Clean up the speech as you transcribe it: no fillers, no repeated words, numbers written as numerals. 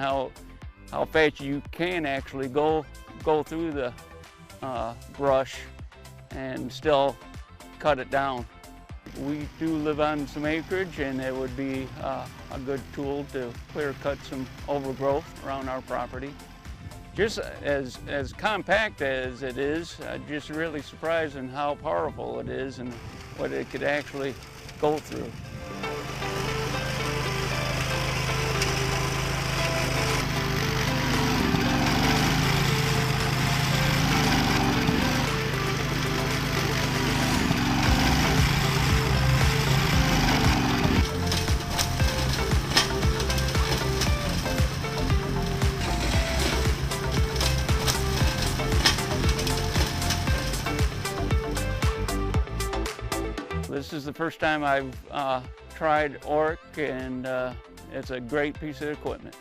how fast you can actually go through the brush and still cut it down. We do live on some acreage, and it would be a good tool to clear cut some overgrowth around our property. Just as compact as it is, just really surprising how powerful it is and what it could actually go through. This is the first time I've tried Orec, and it's a great piece of equipment.